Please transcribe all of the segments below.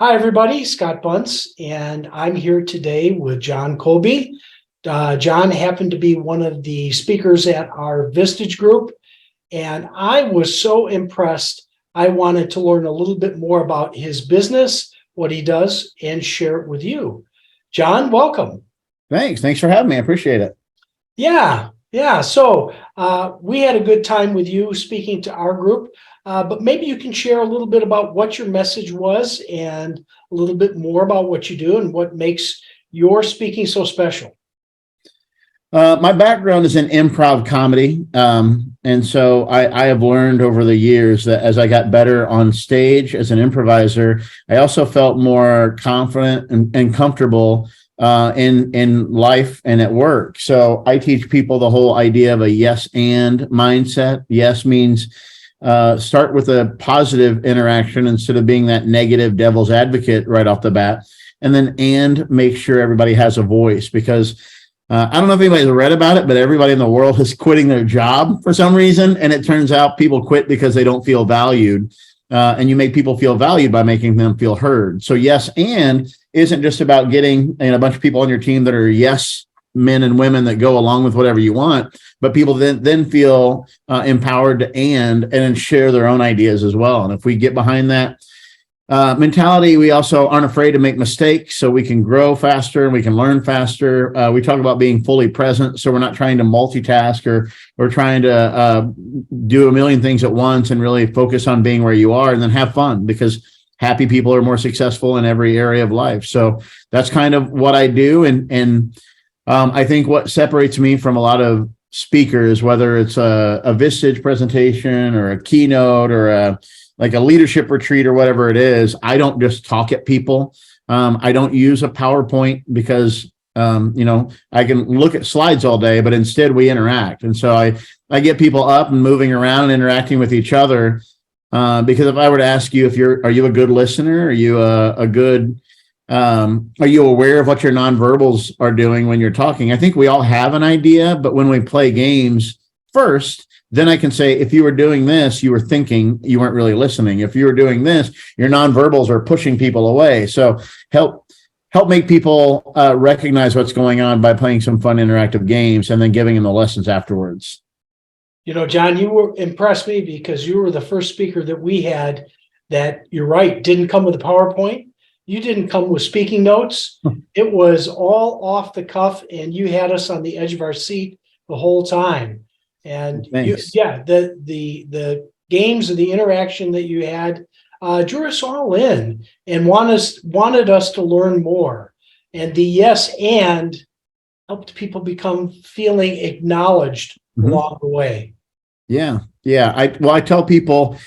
Hi, everybody. Scott Bunce, and I'm here today with Jon Colby. Jon happened to be one of the speakers at our Vistage group, and I was so impressed. I wanted to learn a little bit more about his business, what he does, and share it with you. Jon, welcome. Thanks for having me. I appreciate it. Yeah. So we had a good time with you speaking to our group, but maybe you can share a little bit about what your message was and a little bit more about what you do and what makes your speaking so special. My background is in improv comedy. And so I have learned over the years that as I got better on stage as an improviser, I also felt more confident and comfortable in life and at work. So I teach people the whole idea of a yes and mindset. Yes means start with a positive interaction instead of being that negative devil's advocate right off the bat. And then make sure everybody has a voice, because I don't know if anybody's read about it, but everybody in the world is quitting their job for some reason. And it turns out people quit because they don't feel valued. And you make people feel valued by making them feel heard. So yes, and isn't just about getting a bunch of people on your team that are yes men and women that go along with whatever you want, but people then feel empowered to and then share their own ideas as well. And if we get behind that mentality, we also aren't afraid to make mistakes, so we can grow faster and we can learn faster. We talk about being fully present, so we're not trying to multitask or trying to do a million things at once, and really focus on being where you are and then have fun, because happy people are more successful in every area of life. So that's kind of what I do. And I think what separates me from a lot of speakers, whether it's a Vistage presentation or a keynote or a leadership retreat or whatever it is, I don't just talk at people. I don't use a PowerPoint because, I can look at slides all day, but instead we interact. And so I get people up and moving around and interacting with each other. Because if I were to ask you, are you a good listener? Are you are you aware of what your nonverbals are doing when you're talking? I think we all have an idea, but when we play games first, then I can say, if you were doing this, you were thinking, you weren't really listening. If you were doing this, your nonverbals are pushing people away. So help make people recognize what's going on by playing some fun interactive games and then giving them the lessons afterwards. Jon, you impressed me because you were the first speaker that we had that, you're right, didn't come with a PowerPoint. You didn't come with speaking notes. It was all off the cuff, and you had us on the edge of our seat the whole time. And the games and the interaction that you had drew us all in and wanted us to learn more. And the yes and helped people become feeling acknowledged along the way. Yeah. I tell people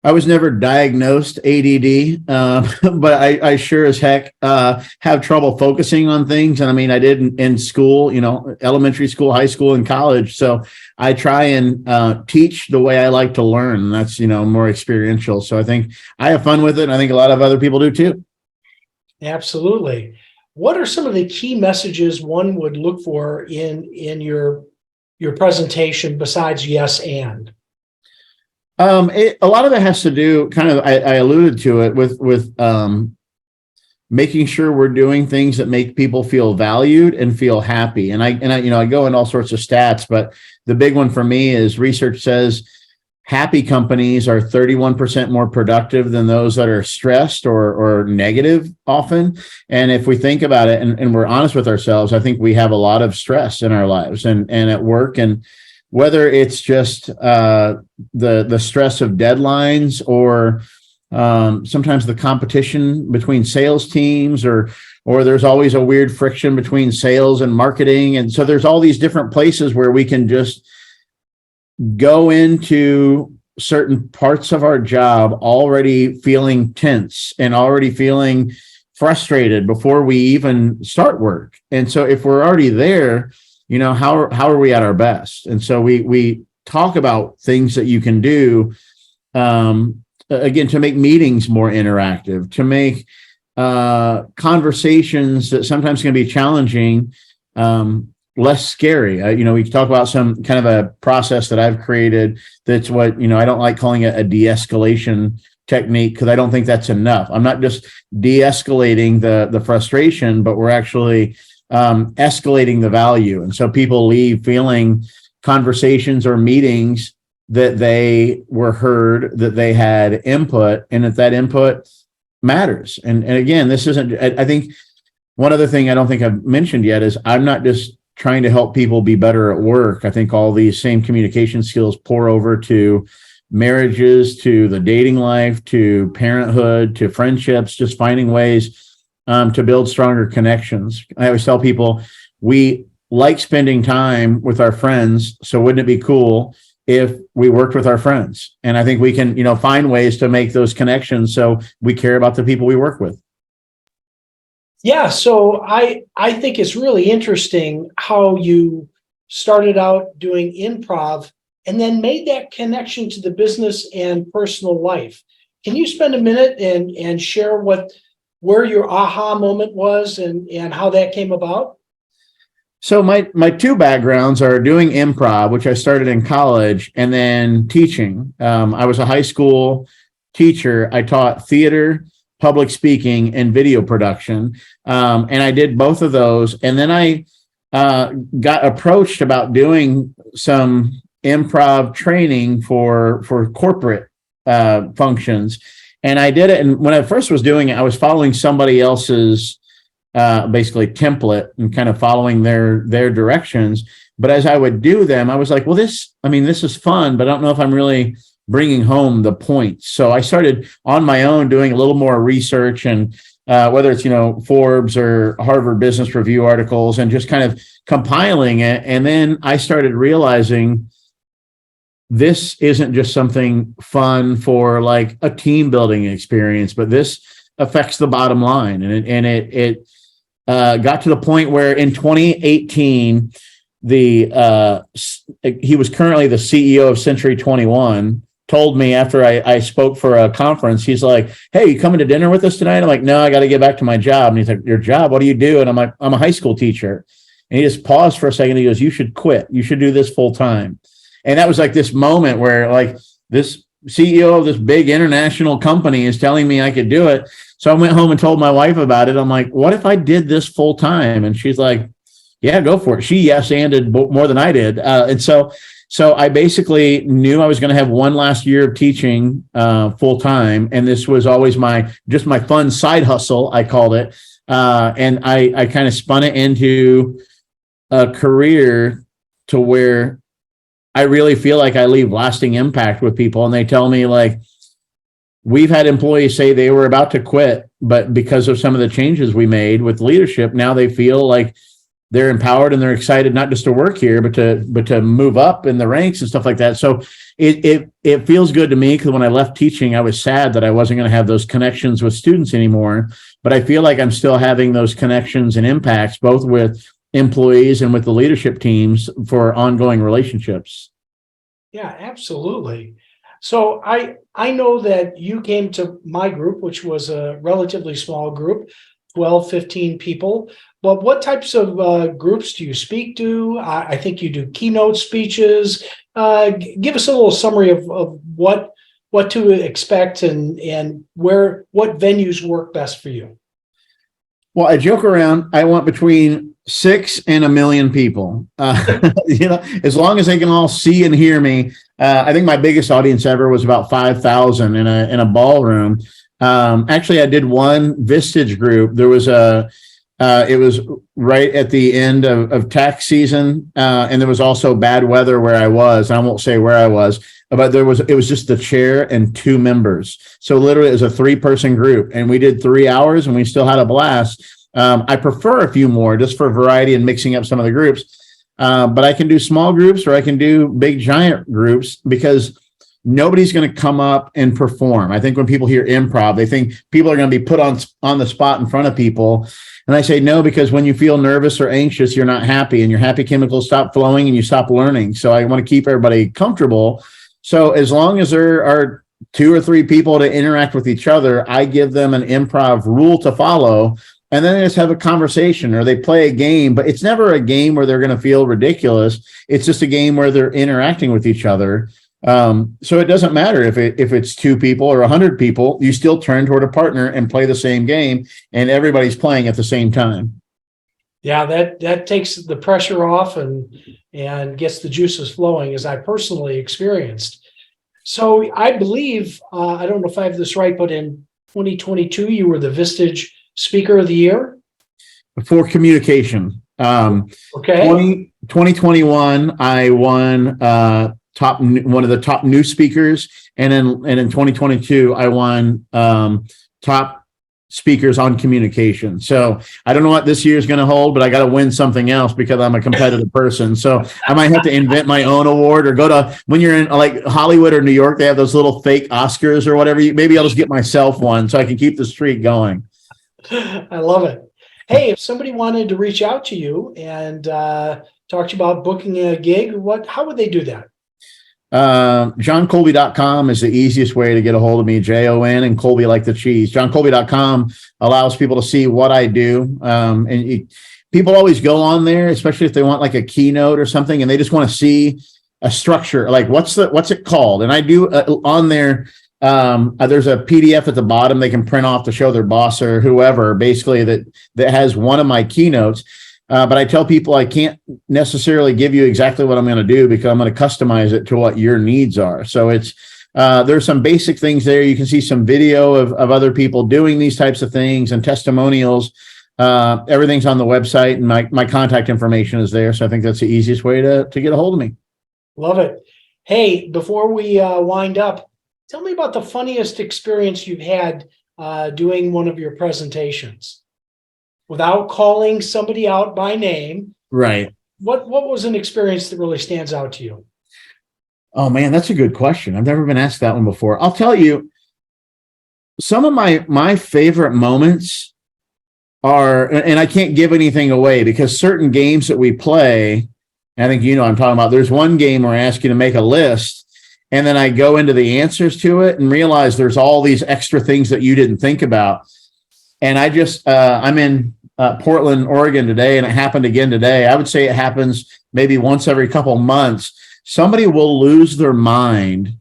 I was never diagnosed ADD, but I sure as heck have trouble focusing on things. And I mean, I did in school, elementary school, high school, and college. So I try and teach the way I like to learn. And that's, more experiential. So I think I have fun with it. And I think a lot of other people do too. Absolutely. What are some of the key messages one would look for in your presentation besides yes and? A lot of it has to do, I alluded to it with making sure we're doing things that make people feel valued and feel happy. And I go in all sorts of stats, but the big one for me is research says happy companies are 31% more productive than those that are stressed or negative often. And if we think about it and we're honest with ourselves, I think we have a lot of stress in our lives and at work, and whether it's just the stress of deadlines or sometimes the competition between sales teams, or there's always a weird friction between sales and marketing. And so there's all these different places where we can just go into certain parts of our job already feeling tense and already feeling frustrated before we even start work. And so if we're already there, how are we at our best? And so we talk about things that you can do, again, to make meetings more interactive, to make conversations that sometimes can be challenging less scary. We talk about some kind of a process that I've created that's what, I don't like calling it a de-escalation technique because I don't think that's enough. I'm not just de-escalating the frustration, but we're actually escalating the value. And so people leave feeling conversations or meetings that they were heard, that they had input, and that input matters. And again, this isn't, I think one other thing I don't think I've mentioned yet is I'm not just trying to help people be better at work. I think all these same communication skills pour over to marriages, to the dating life, to parenthood, to friendships, just finding ways to build stronger connections. I always tell people we like spending time with our friends. So wouldn't it be cool if we worked with our friends? And I think we can, find ways to make those connections so we care about the people we work with. Yeah, so I think it's really interesting how you started out doing improv and then made that connection to the business and personal life. Can you spend a minute and share where your aha moment was and how that came about? So my two backgrounds are doing improv, which I started in college, and then teaching. I was a high school teacher. I taught theater, public speaking, and video production. And I did both of those. And then I got approached about doing some improv training for corporate functions. And I did it. And when I first was doing it, I was following somebody else's basically template and kind of following their directions. But as I would do them, I was like, well, this is fun, but I don't know if I'm really bringing home the points. So I started on my own doing a little more research, and whether it's, Forbes or Harvard Business Review articles, and just kind of compiling it. And then I started realizing this isn't just something fun for like a team building experience, but this affects the bottom line. And it got to the point where in 2018, he was currently the CEO of Century 21, told me after I spoke for a conference, he's like, "Hey, you coming to dinner with us tonight?" I'm like, "No, I got to get back to my job." And he's like, "Your job? What do you do?" And I'm like, "I'm a high school teacher." And he just paused for a second. He goes, "You should quit. You should do this full time." And that was like this moment where like this CEO of this big international company is telling me I could do it. So I went home and told my wife about it. I'm like, "What if I did this full time?" And she's like, "Yeah, go for it." She yes-anded more than I did. And so I basically knew I was going to have one last year of teaching full time. And this was always my fun side hustle, I called it. And I kind of spun it into a career to where I really feel like I leave lasting impact with people. And they tell me, like, we've had employees say they were about to quit, but because of some of the changes we made with leadership, now they feel like they're empowered and they're excited not just to work here, but to move up in the ranks and stuff like that. So it feels good to me, because when I left teaching, I was sad that I wasn't going to have those connections with students anymore. But I feel like I'm still having those connections and impacts, both with employees and with the leadership teams, for ongoing relationships. Yeah, absolutely. So I know that you came to my group, which was a relatively small group, 12, 15 people. But what types of groups do you speak to? I think you do keynote speeches. Give us a little summary of what to expect and what venues work best for you. Well, I joke around. I want between 6 and 1 million people. As long as they can all see and hear me. I think my biggest audience ever was about 5,000 in a ballroom. Actually, I did one Vistage group. There was it was right at the end of tax season, and there was also bad weather where I was. I won't say where I was, but it was just the chair and 2 members. So literally it was a 3-person group, and we did 3 hours and we still had a blast. I prefer a few more just for variety and mixing up some of the groups. But I can do small groups or I can do big giant groups, because nobody's going to come up and perform. I think when people hear improv, they think people are going to be put on the spot in front of people. And I say no, because when you feel nervous or anxious, you're not happy, and your happy chemicals stop flowing and you stop learning. So I want to keep everybody comfortable. So as long as there are 2 or 3 people to interact with each other, I give them an improv rule to follow. And then they just have a conversation or they play a game, but it's never a game where they're going to feel ridiculous. It's just a game where they're interacting with each other. So it doesn't matter if it's 2 people or 100 people, you still turn toward a partner and play the same game, and everybody's playing at the same time. Yeah, that takes the pressure off and gets the juices flowing, as I personally experienced. So I believe, I don't know if I have this right, but in 2022, you were the Vistage Speaker of the Year. For communication. Okay. 2021, I won one of the top new speakers, and in 2022, I won top speakers on communication. So I don't know what this year is going to hold, but I got to win something else because I'm a competitive person. So I might have to invent my own award, or go to, when you're in like Hollywood or New York, they have those little fake Oscars or whatever. Maybe I'll just get myself one so I can keep the streak going. I love it. Hey, if somebody wanted to reach out to you and talk to you about booking a gig, how would they do that? JonColby.com is the easiest way to get a hold of me. Jon and Colby like the cheese. JonColby.com allows people to see what I do. People always go on there, especially if they want like a keynote or something, and they just want to see a structure, like what's it called. And I do on there. There's a PDF at the bottom they can print off to show their boss or whoever, basically that has one of my keynotes. But I tell people I can't necessarily give you exactly what I'm going to do, because I'm going to customize it to what your needs are. So it's there's some basic things there. You can see some video of other people doing these types of things and testimonials. Everything's on the website, and my contact information is there. So I think that's the easiest way to get a hold of me. Love it. Hey, before we wind up, tell me about the funniest experience you've had doing one of your presentations, without calling somebody out by name. Right. What was an experience that really stands out to you? Oh man, that's a good question. I've never been asked that one before. I'll tell you, some of my favorite moments are, and I can't give anything away because certain games that we play, I think you know what I'm talking about. There's one game where I ask you to make a list, and then I go into the answers to it and realize there's all these extra things that you didn't think about. And I just, I'm in Portland, Oregon today, and it happened again today. I would say it happens maybe once every couple months. Somebody will lose their mind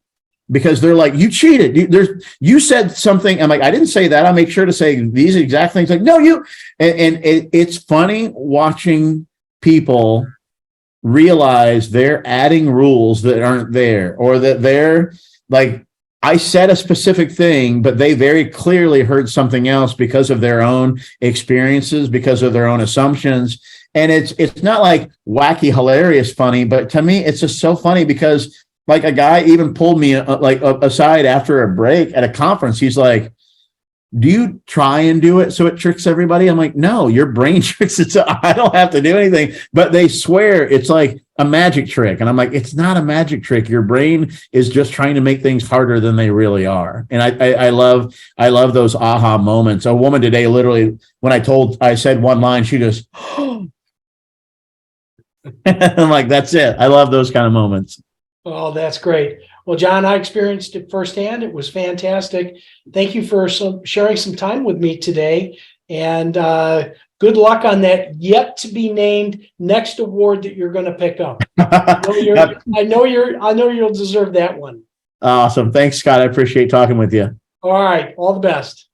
because they're like, you cheated. You said something. I'm like, I didn't say that. I'll make sure to say these exact things. Like, no, it's funny watching people realize they're adding rules that aren't there, or that they're like, I said a specific thing, but they very clearly heard something else because of their own experiences, because of their own assumptions. And it's not like wacky, hilarious funny, but to me, it's just so funny because like a guy even pulled me aside after a break at a conference. He's like, do you try and do it so it tricks everybody? I'm like, no, your brain tricks it. So I don't have to do anything, but they swear it's like a magic trick. And I'm like, it's not a magic trick. Your brain is just trying to make things harder than they really are. And I love those aha moments. A woman today, literally, when I said one line, she goes, oh. I'm like, that's it. I love those kind of moments. Oh, that's great. Well, Jon, I experienced it firsthand. It was fantastic. Thank you for sharing some time with me today. And good luck on that yet to be named next award that you're going to pick up. I know you'll deserve that one. Awesome. Thanks, Scott. I appreciate talking with you. All right. All the best.